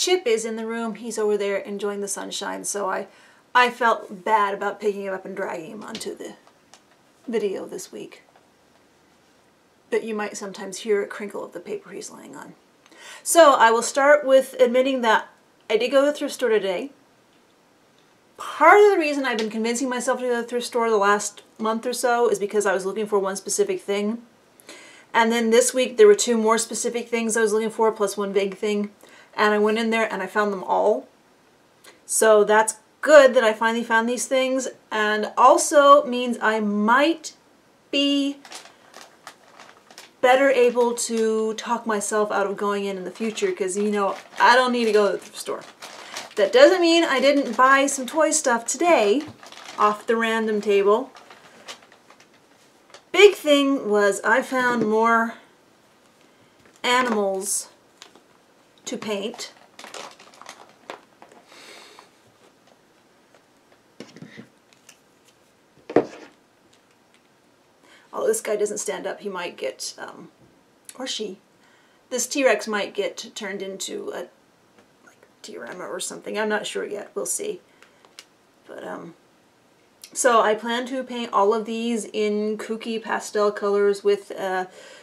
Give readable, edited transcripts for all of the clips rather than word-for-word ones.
Chip is in the room. He's over there enjoying the sunshine, so I felt bad about picking him up and dragging him onto the video this week. But you might sometimes hear a crinkle of the paper he's laying on. So I will start with admitting that I did go to the thrift store today. Part of the reason I've been convincing myself to go to the thrift store the last month or so is because I was looking for one specific thing. And then this week there were 2 more specific things I was looking for, plus one vague thing. And I went in there and I found them all. So that's good that I finally found these things. And also means I might be better able to talk myself out of going in the future, because, you know, I don't need to go to the thrift store. That doesn't mean I didn't buy some toy stuff today off the random table. Big thing was I found more animals to paint. Although this guy doesn't stand up, he might get, or she, this T-Rex might get turned into a diorama or something. I'm not sure yet. We'll see. But, so I plan to paint all of these in kooky pastel colors with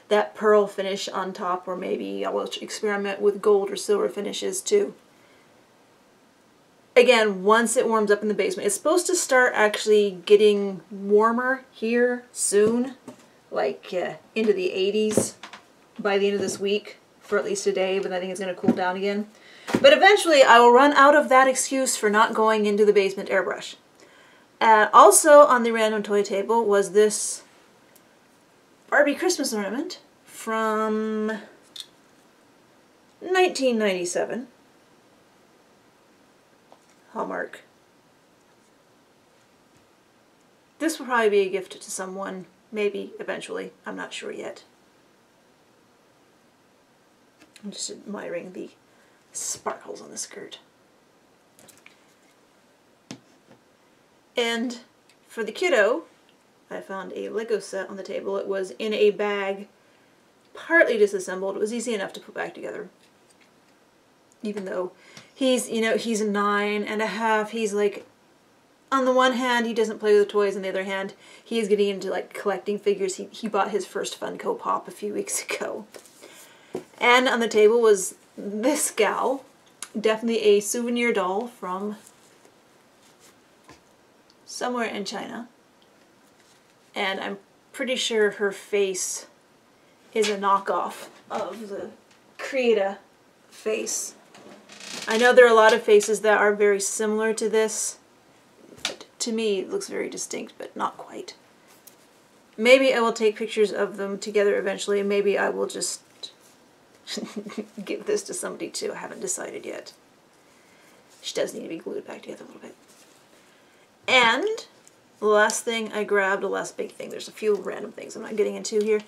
that pearl finish on top, or maybe I will experiment with gold or silver finishes too. Again, once it warms up in the basement. It's supposed to start actually getting warmer here soon, like into the 80s by the end of this week, for at least a day, but I think it's going to cool down again. But eventually I will run out of that excuse for not going into the basement airbrush. Also on the random toy table was this Barbie Christmas ornament from 1997. Hallmark. This will probably be a gift to someone, maybe eventually. I'm not sure yet. I'm just admiring the sparkles on the skirt. And for the kiddo, I found a Lego set on the table. It was in a bag, partly disassembled. It was easy enough to put back together. Even though he's, you know, he's 9.5. He's like, on the one hand, he doesn't play with toys. On the other hand, he is getting into like collecting figures. He bought his first Funko Pop a few weeks ago. And on the table was this gal, definitely a souvenir doll from somewhere in China. And I'm pretty sure her face is a knockoff of the Krita face. I know there are a lot of faces that are very similar to this, but to me it looks very distinct, but not quite. Maybe I will take pictures of them together eventually, and maybe I will just give this to somebody too. I haven't decided yet. She does need to be glued back together a little bit. And the last thing I grabbed, the last big thing, there's a few random things I'm not getting into here.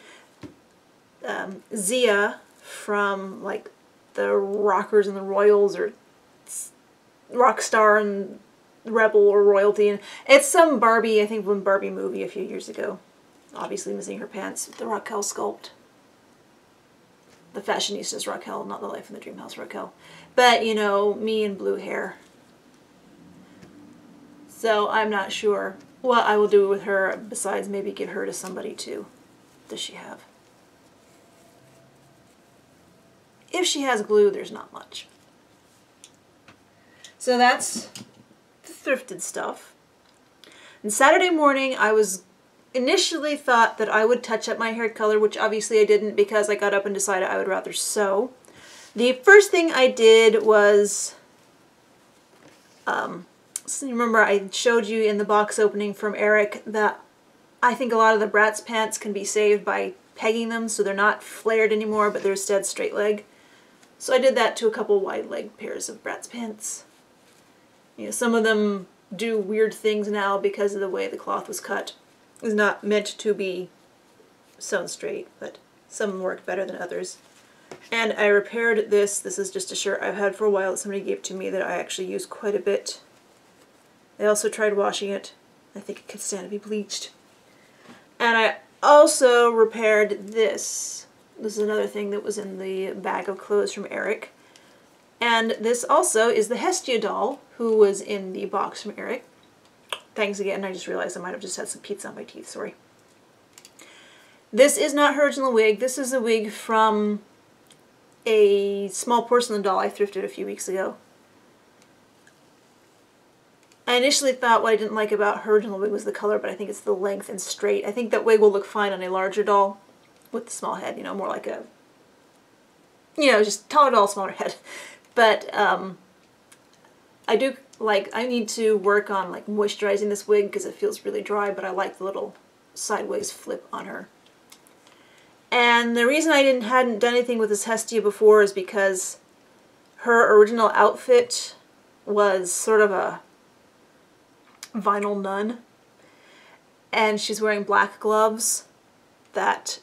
Zia from like the Rockers and the Royals, or Rockstar and Rebel or Royalty, and it's some Barbie, I think one Barbie movie a few years ago. Obviously missing her pants, the Raquel sculpt. The Fashionistas Raquel, not the Life in the Dream House Raquel. But, you know, me and blue hair. So I'm not sure what I will do with her, besides maybe give her to somebody too. Does she have? If she has glue, there's not much. So that's the thrifted stuff. And Saturday morning, I was initially thought that I would touch up my hair color, which obviously I didn't because I got up and decided I would rather sew. The first thing I did was, remember I showed you in the box opening from Eric that I think a lot of the Bratz pants can be saved by pegging them so they're not flared anymore, but they're instead straight leg. So I did that to a couple wide leg pairs of Bratz pants. You know, some of them do weird things now because of the way the cloth was cut. It's not meant to be sewn straight, but some work better than others. And I repaired this. This is just a shirt I've had for a while that somebody gave to me that I actually use quite a bit. I also tried washing it. I think it could stand to be bleached. And I also repaired this. This is another thing that was in the bag of clothes from Eric. And this also is the Hestia doll, who was in the box from Eric. Thanks again, I just realized I might have just had some pizza on my teeth, sorry. This is not her original wig. This is a wig from a small porcelain doll I thrifted a few weeks ago. I initially thought what I didn't like about her original wig was the color, but I think it's the length and straight. I think that wig will look fine on a larger doll with the small head, you know, more like a, you know, just taller doll, smaller head. But I need to work on like moisturizing this wig because it feels really dry, but I like the little sideways flip on her. And the reason I hadn't done anything with this Hestia before is because her original outfit was sort of a vinyl nun, and she's wearing black gloves that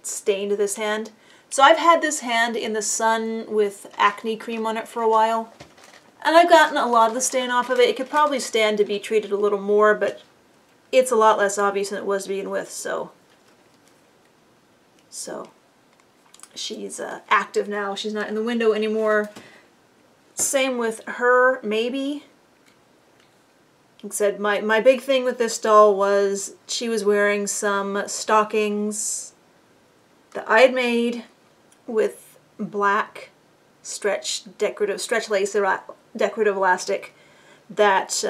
stained this hand. So I've had this hand in the sun with acne cream on it for a while, and I've gotten a lot of the stain off of it. It could probably stand to be treated a little more, but it's a lot less obvious than it was to begin with, so she's active now. She's not in the window anymore. Same with her, maybe. Like I said, my big thing with this doll was she was wearing some stockings that I had made with black decorative stretch lace decorative elastic that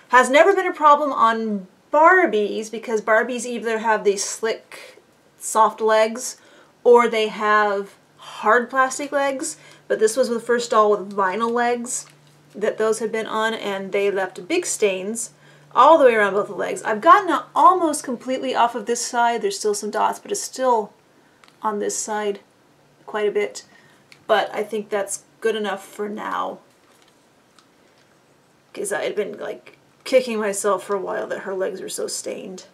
has never been a problem on Barbies, because Barbies either have these slick soft legs or they have hard plastic legs, but this was the first doll with vinyl legs that those had been on, and they left big stains all the way around both the legs. I've gotten it almost completely off of this side. There's still some dots, but it's still on this side quite a bit. But I think that's good enough for now, because I had been like kicking myself for a while that her legs were so stained.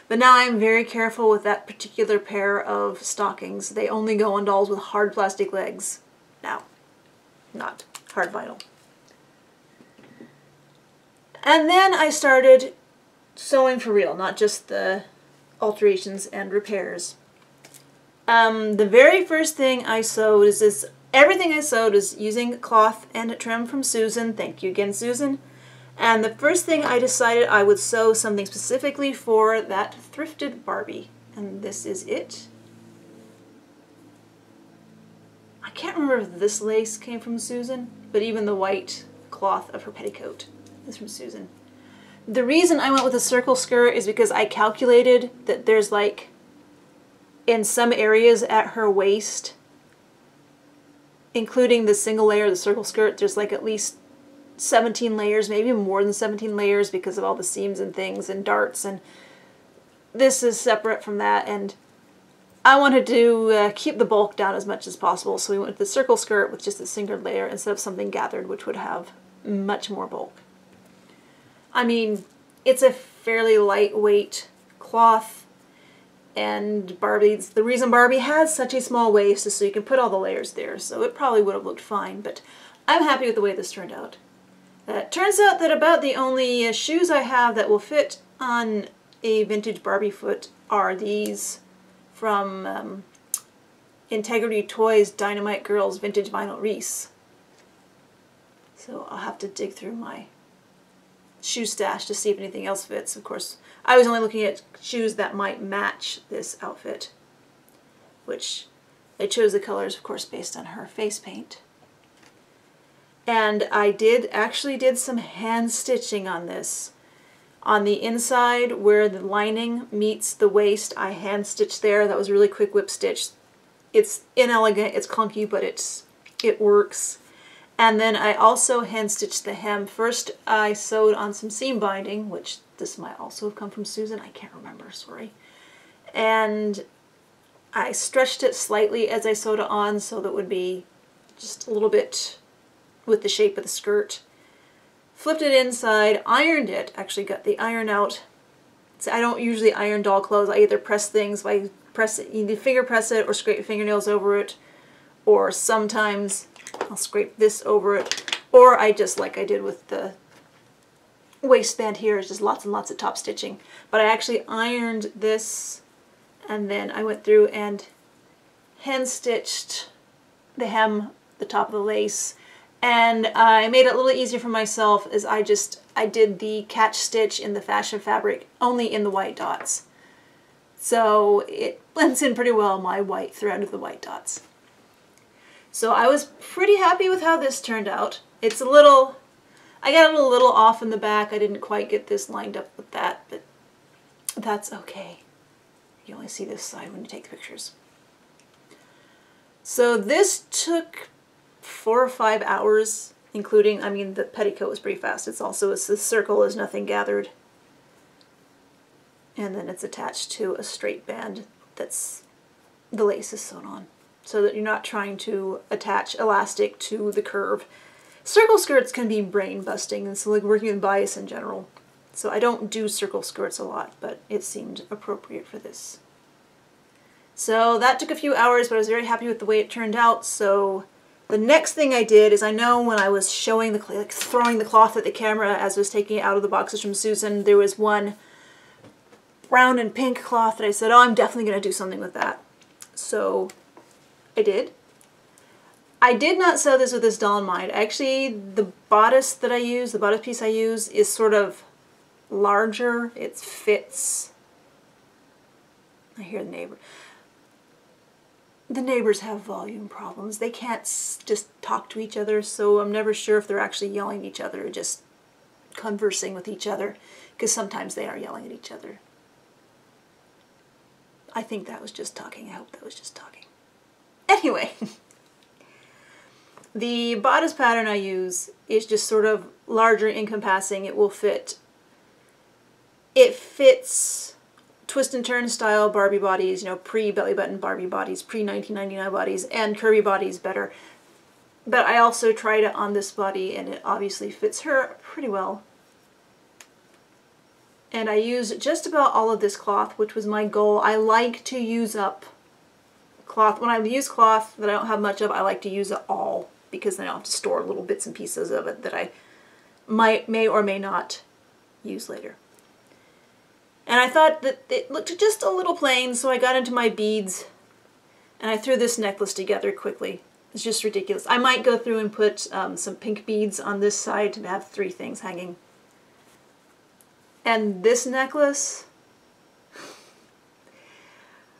But now I'm very careful with that particular pair of stockings. They only go on dolls with hard plastic legs now, not hard vinyl. And then I started sewing for real, not just the alterations and repairs. The very first thing I sewed is this. Everything I sewed is using cloth and trim from Susan. Thank you again, Susan. And the first thing I decided I would sew something specifically for that thrifted Barbie. And this is it. I can't remember if this lace came from Susan, but even the white cloth of her petticoat is from Susan. The reason I went with a circle skirt is because I calculated that there's like, in some areas at her waist, including the single layer of the circle skirt, there's like at least 17 layers, maybe more than 17 layers because of all the seams and things and darts, and this is separate from that, and I wanted to keep the bulk down as much as possible, so we went with the circle skirt with just a single layer instead of something gathered, which would have much more bulk. I mean, it's a fairly lightweight cloth, and the reason Barbie has such a small waist is so you can put all the layers there, so it probably would have looked fine, but I'm happy with the way this turned out. It turns out that about the only shoes I have that will fit on a vintage Barbie foot are these from Integrity Toys Dynamite Girls Vintage Vinyl Reese. So I'll have to dig through my shoe stash to see if anything else fits. Of course, I was only looking at shoes that might match this outfit, which I chose the colors, of course, based on her face paint. And I actually did some hand stitching on this. On the inside where the lining meets the waist, I hand stitched there. That was a really quick whip stitch. It's inelegant, it's clunky, but it works. And then I also hand stitched the hem. First I sewed on some seam binding, which this might also have come from Susan, I can't remember, sorry. And I stretched it slightly as I sewed it on so that it would be just a little bit with the shape of the skirt. Flipped it inside, ironed it, actually got the iron out. So I don't usually iron doll clothes. I either press things by either finger press it or scrape your fingernails over it, or sometimes I'll scrape this over it, or I just, like I did with the waistband here, is just lots and lots of top stitching. But I actually ironed this, and then I went through and hand stitched the hem the top of the lace. And I made it a little easier for myself as I did the catch stitch in the fashion fabric only in the white dots. So it blends in pretty well, my white thread of the white dots. So I was pretty happy with how this turned out. It's a little, I got it a little off in the back. I didn't quite get this lined up with that, but that's okay. You only see this side when you take the pictures. So this took 4 or 5 hours, including, I mean, the petticoat was pretty fast. It's also, the circle is nothing gathered. And then it's attached to a straight band that's, the lace is sewn on, so that you're not trying to attach elastic to the curve. Circle skirts can be brain busting, and so like working with bias in general. So I don't do circle skirts a lot, but it seemed appropriate for this. So that took a few hours, but I was very happy with the way it turned out. So the next thing I did is, I know when I was showing the, like throwing the cloth at the camera as I was taking it out of the boxes from Susan, there was one brown and pink cloth that I said, oh, I'm definitely going to do something with that. So I did. I did not sew this with this doll in mind. Actually, the bodice that I use, the bodice piece I use, is sort of larger. It fits. I hear the neighbor. The neighbors have volume problems. They can't just talk to each other, so I'm never sure if they're actually yelling at each other or just conversing with each other, because sometimes they are yelling at each other. I think that was just talking. I hope that was just talking. Anyway, the bodice pattern I use is just sort of larger, encompassing. It will fit. It fits twist and turn style Barbie bodies, you know, pre-belly button Barbie bodies, pre-1999 bodies, and curvy bodies better. But I also tried it on this body, and it obviously fits her pretty well. And I used just about all of this cloth, which was my goal. I like to use up cloth. When I use cloth that I don't have much of, I like to use it all, because then I don't have to store little bits and pieces of it that I may or may not use later. And I thought that it looked just a little plain, so I got into my beads and I threw this necklace together quickly. It's just ridiculous. I might go through and put some pink beads on this side to have 3 things hanging. And this necklace,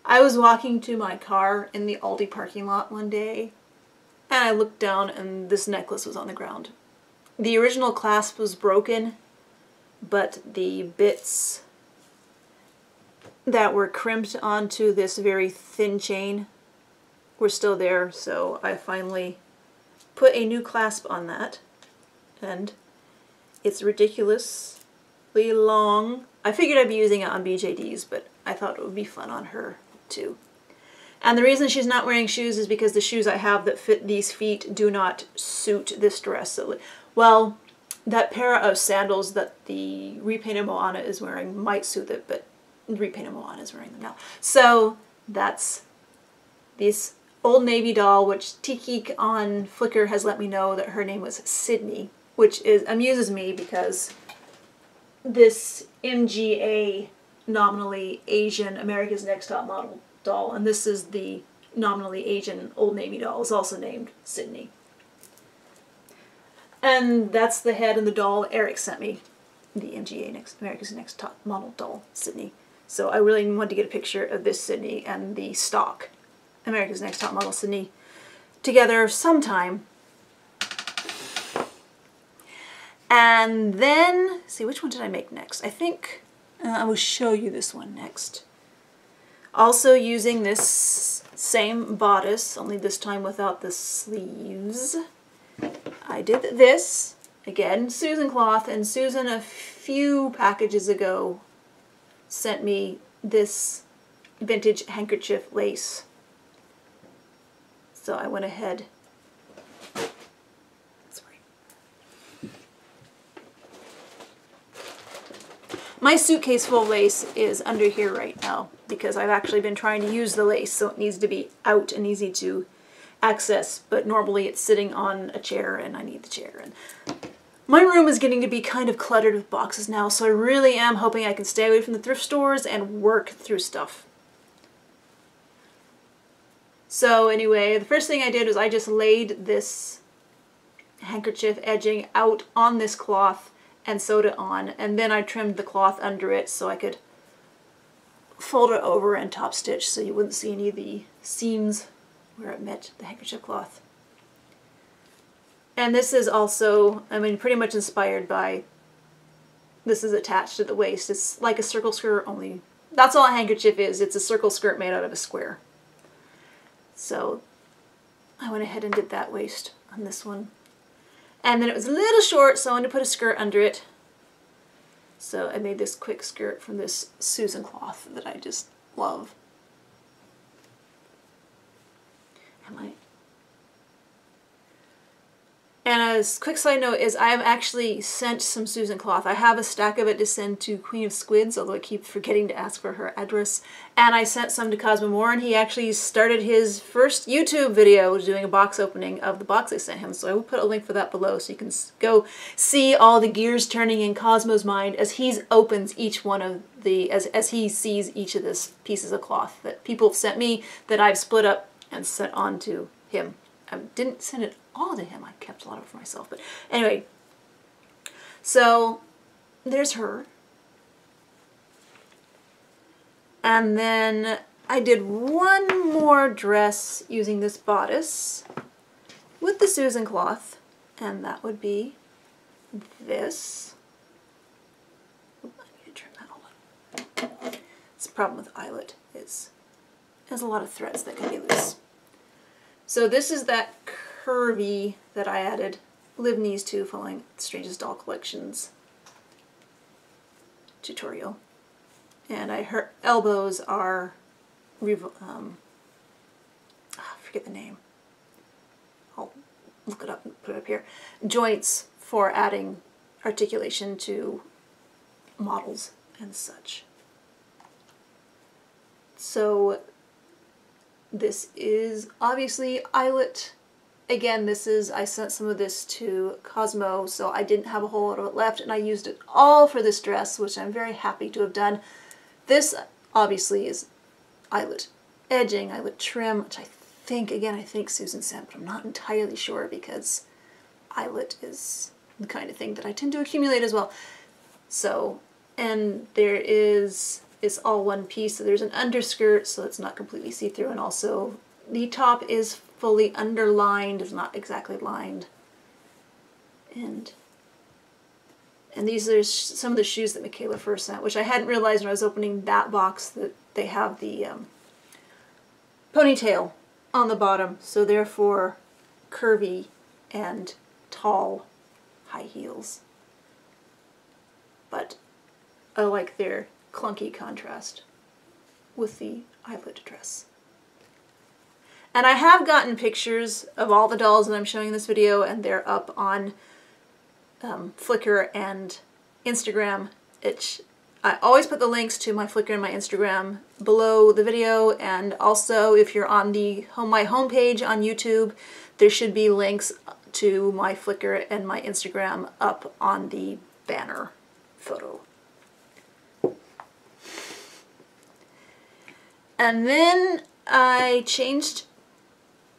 I was walking to my car in the Aldi parking lot one day, and I looked down and this necklace was on the ground. The original clasp was broken, but the bits that were crimped onto this very thin chain were still there, so I finally put a new clasp on that, and it's ridiculously long. I figured I'd be using it on BJDs, but I thought it would be fun on her too. And the reason she's not wearing shoes is because the shoes I have that fit these feet do not suit this dress. So, well, that pair of sandals that the repainted Moana is wearing might suit it, but repainted Moana is wearing them now. So that's this Old Navy doll, which Tiki on Flickr has let me know that her name was Sydney, which amuses me because this MGA, nominally Asian America's Next Top Model doll, and this is the nominally Asian Old Navy doll, is also named Sydney. And that's the head and the doll Eric sent me, the MGA America's Next Top Model doll, Sydney. So I really wanted to get a picture of this Sydney and the stock America's Next Top Model Sydney together sometime. And then, see, which one did I make next? I think I will show you this one next. Also using this same bodice, only this time without the sleeves. I did this, again, Susan cloth, and Susan a few packages ago sent me this vintage handkerchief lace. So I went ahead. My suitcase full of lace is under here right now because I've actually been trying to use the lace, so it needs to be out and easy to access, but normally it's sitting on a chair and I need the chair. And my room is getting to be kind of cluttered with boxes now, so I really am hoping I can stay away from the thrift stores and work through stuff. So anyway, the first thing I did was I just laid this handkerchief edging out on this cloth and sewed it on, and then I trimmed the cloth under it so I could fold it over and top stitch so you wouldn't see any of the seams where it met the handkerchief cloth. And this is also, I mean, pretty much inspired by, this is attached to the waist. It's like a circle skirt, only that's all a handkerchief is. It's a circle skirt made out of a square. So I went ahead and did that waist on this one. And then it was a little short, so I wanted to put a skirt under it. So I made this quick skirt from this Susan cloth that I just love. And a quick side note is I have actually sent some Susan cloth. I have a stack of it to send to Queen of Squids, although I keep forgetting to ask for her address. And I sent some to Cosmo Moore, and he actually started his first YouTube video doing a box opening of the box I sent him. So I will put a link for that below so you can go see all the gears turning in Cosmo's mind as he opens each one of the, as he sees each of these pieces of cloth that people have sent me that I've split up and sent on to him. I didn't send it all to him. I kept a lot of it for myself. But anyway, so there's her. And then I did one more dress using this bodice with the Susan cloth, and that would be this. I need to trim that all up. It's the problem with eyelet is there's a lot of threads that can be loose. So this is that curvy that I added Livney's to following Strangest Doll Collections tutorial. And her elbows are, I forget the name. I'll look it up and put it up here. Joints for adding articulation to models and such. So this is obviously eyelet. Again, I sent some of this to Cosmo, so I didn't have a whole lot of it left, and I used it all for this dress, which I'm very happy to have done. This obviously is eyelet edging, eyelet trim, which I think Susan sent, but I'm not entirely sure because eyelet is the kind of thing that I tend to accumulate as well. So, and there is, it's all one piece, so there's an underskirt, so it's not completely see-through, and also the top is fully underlined, it's not exactly lined. And these are some of the shoes that Michaela first sent, which I hadn't realized when I was opening that box that they have the ponytail on the bottom, so therefore curvy and tall high heels. But I like their clunky contrast with the eyelet dress. And I have gotten pictures of all the dolls that I'm showing in this video, and they're up on Flickr and Instagram. I always put the links to my Flickr and my Instagram below the video, and also if you're on my homepage on YouTube, there should be links to my Flickr and my Instagram up on the banner photo. And then I changed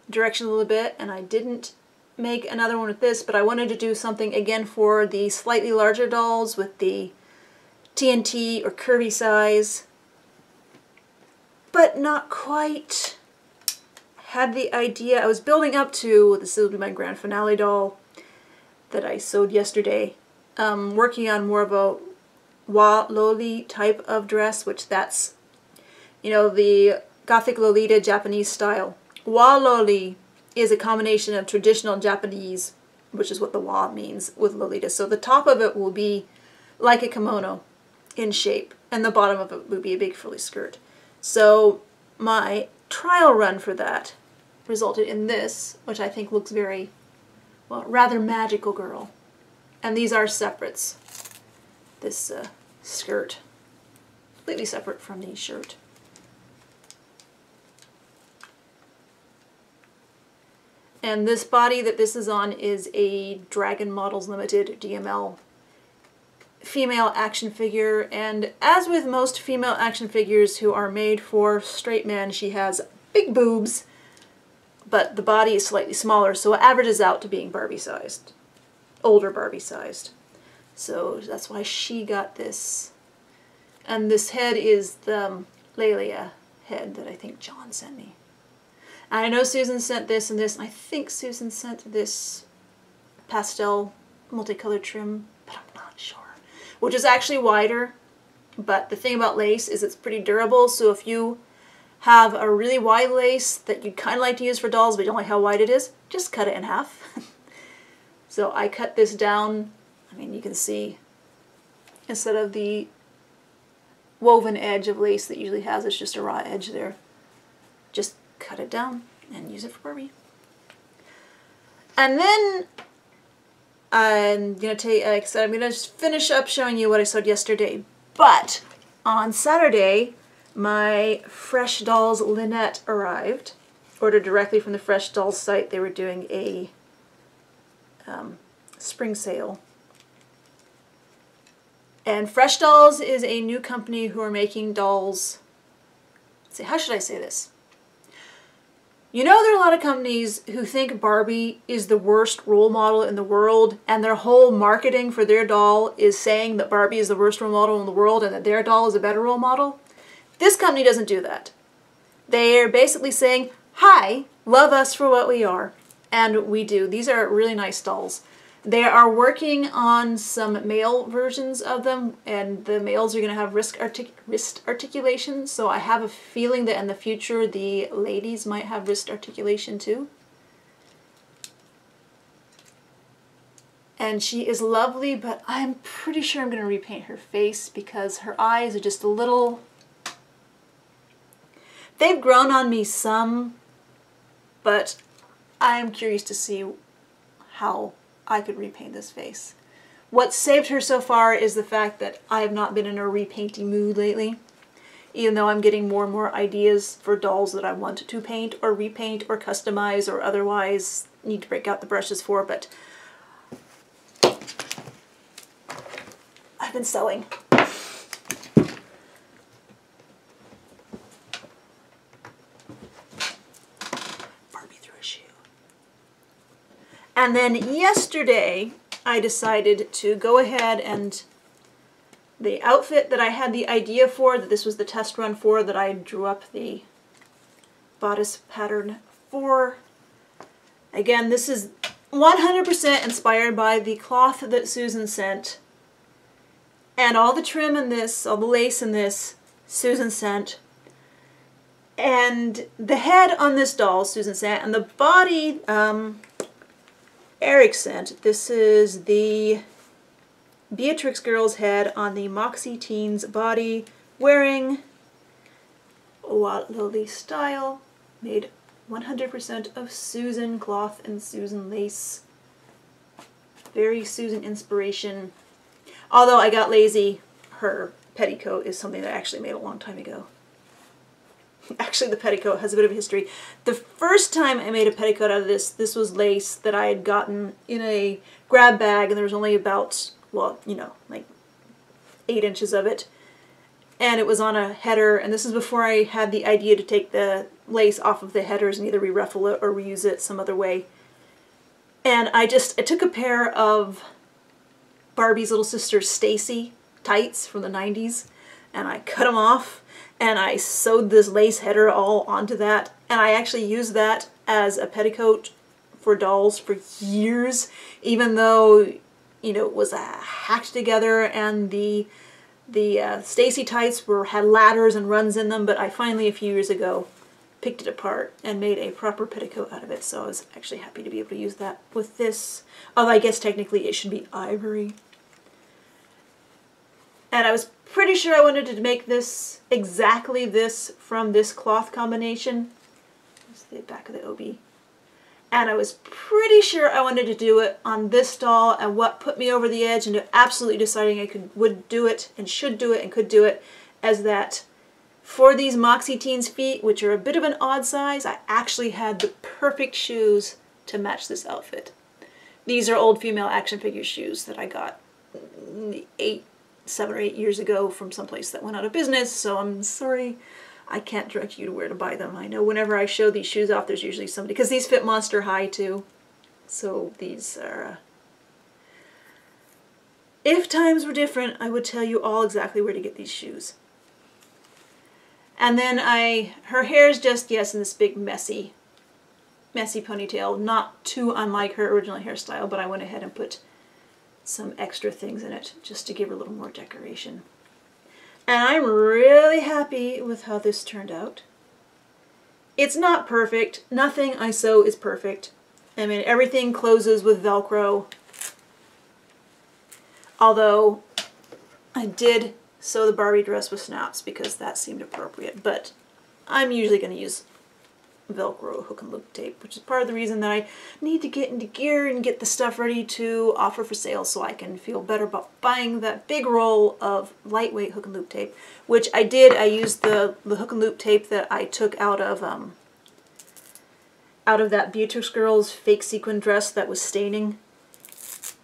direction a little bit, and I didn't make another one with this, but I wanted to do something again for the slightly larger dolls with the TNT or curvy size, but not quite. Had the idea, I was building up to, this will be my grand finale doll that I sewed yesterday, working on more of a Wa Loli type of dress, which that's, you know, the Gothic Lolita Japanese style. Wa Loli is a combination of traditional Japanese, which is what the wa means, with Lolita. So the top of it will be like a kimono in shape, and the bottom of it would be a big frilly skirt. So my trial run for that resulted in this, which I think looks very, well, rather magical girl. And these are separates. This skirt, completely separate from the shirt. And this body that this is on is a Dragon Models Limited DML female action figure, and as with most female action figures who are made for straight men, she has big boobs, but the body is slightly smaller, so it averages out to being Barbie-sized, older Barbie-sized. So that's why she got this. And this head is the Lelia head that I think John sent me. And I know Susan sent this and this, and I think Susan sent this pastel multicolored trim, but I'm not sure. Which is actually wider, but the thing about lace is it's pretty durable, so if you have a really wide lace that you'd kind of like to use for dolls but you don't like how wide it is, just cut it in half. So I cut this down. I mean, you can see, instead of the woven edge of lace that usually has, it's just a raw edge there. Just cut it down and use it for Barbie. And then I'm gonna take, like I said, I'm gonna just finish up showing you what I sewed yesterday. But on Saturday, my Fresh Dolls Lynette arrived. Ordered directly from the Fresh Dolls site. They were doing a spring sale. And Fresh Dolls is a new company who are making dolls. Let's see, how should I say this? You know, there are a lot of companies who think Barbie is the worst role model in the world, and their whole marketing for their doll is saying that Barbie is the worst role model in the world and that their doll is a better role model. This company doesn't do that. They're basically saying, hi, love us for what we are. And we do. These are really nice dolls. They are working on some male versions of them, and the males are going to have wrist articulation, so I have a feeling that in the future the ladies might have wrist articulation too. And she is lovely, but I'm pretty sure I'm going to repaint her face because her eyes are just a little... They've grown on me some, but I'm curious to see how I could repaint this face. What saved her so far is the fact that I have not been in a repainting mood lately, even though I'm getting more and more ideas for dolls that I want to paint or repaint or customize or otherwise need to break out the brushes for, but I've been sewing. And then yesterday, I decided to go ahead and the outfit that I had the idea for, that this was the test run for, that I drew up the bodice pattern for. Again, this is 100% inspired by the cloth that Susan sent. And all the trim in this, all the lace in this, Susan sent. And the head on this doll, Susan sent, and the body, Eric sent. This is the Beatrix girl's head on the Moxie Teen's body, wearing Watlily style, made 100% of Susan cloth and Susan lace. Very Susan inspiration. Although I got lazy, her petticoat is something that I actually made a long time ago. Actually, the petticoat has a bit of a history. The first time I made a petticoat out of this was lace that I had gotten in a grab bag, and there was only about, well, you know, like 8 inches of it. And it was on a header, and this is before I had the idea to take the lace off of the headers and either re-ruffle it or reuse it some other way. And I took a pair of Barbie's little sister Stacy tights from the 90s, and I cut them off. And I sewed this lace header all onto that, and I actually used that as a petticoat for dolls for years, even though, you know, it was hacked together, and the Stacy tights had ladders and runs in them, but I finally, a few years ago, picked it apart and made a proper petticoat out of it, so I was actually happy to be able to use that with this, although I guess technically it should be ivory. And I was pretty sure I wanted to make this, exactly this, from this cloth combination. This is the back of the OB. And I was pretty sure I wanted to do it on this doll, and what put me over the edge into absolutely deciding I would do it, and should do it, and could do it, as that for these Moxie Teens feet, which are a bit of an odd size, I actually had the perfect shoes to match this outfit. These are old female action figure shoes that I got 7 or 8 years ago from someplace that went out of business, so I'm sorry. I can't direct you to where to buy them. I know whenever I show these shoes off, there's usually somebody, because these fit monster high too. So these are, if times were different, I would tell you all exactly where to get these shoes. And then her hair is just, yes, in this big messy ponytail. Not too unlike her original hairstyle, but I went ahead and put some extra things in it just to give her a little more decoration. And I'm really happy with how this turned out. It's not perfect. Nothing I sew is perfect. I mean, everything closes with Velcro. Although I did sew the Barbie dress with snaps because that seemed appropriate, but I'm usually going to use Velcro hook and loop tape, which is part of the reason that I need to get into gear and get the stuff ready to offer for sale so I can feel better about buying that big roll of lightweight hook and loop tape, which I did. I used the hook and loop tape that I took out of that Beatrix Girls fake sequin dress that was staining.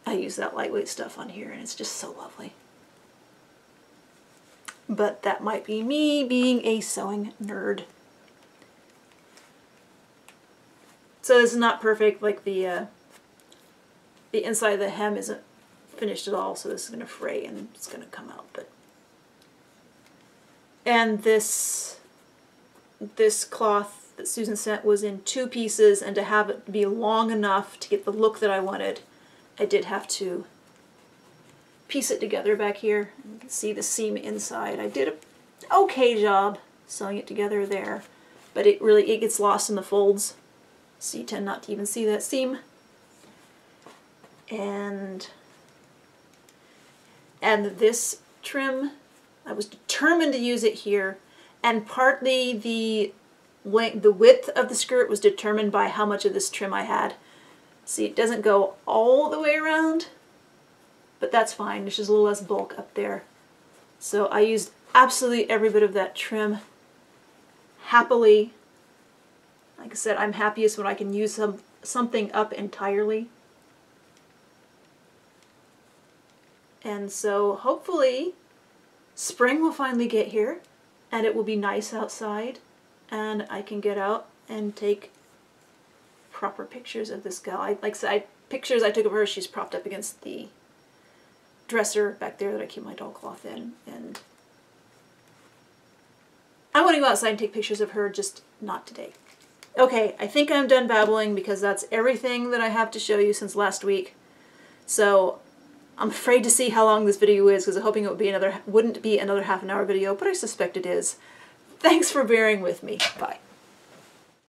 I used that lightweight stuff on here and it's just so lovely. But that might be me being a sewing nerd. So this is not perfect, like the inside of the hem isn't finished at all, so this is going to fray and it's going to come out. And this cloth that Susan sent was in 2 pieces, and to have it be long enough to get the look that I wanted, I did have to piece it together back here. You can see the seam inside. I did an okay job sewing it together there, but it gets lost in the folds. So you tend not to even see that seam. And this trim, I was determined to use it here, and partly the width of the skirt was determined by how much of this trim I had. See, it doesn't go all the way around, but that's fine. There's just a little less bulk up there. So I used absolutely every bit of that trim happily. Like I said, I'm happiest when I can use something up entirely. And so hopefully spring will finally get here and it will be nice outside and I can get out and take proper pictures of this gal. Like I said, pictures I took of her, she's propped up against the dresser back there that I keep my doll cloth in, and I want to go outside and take pictures of her, just not today. Okay, I think I'm done babbling because that's everything that I have to show you since last week. So I'm afraid to see how long this video is because I'm hoping it wouldn't be another half-an-hour video, but I suspect it is. Thanks for bearing with me. Bye.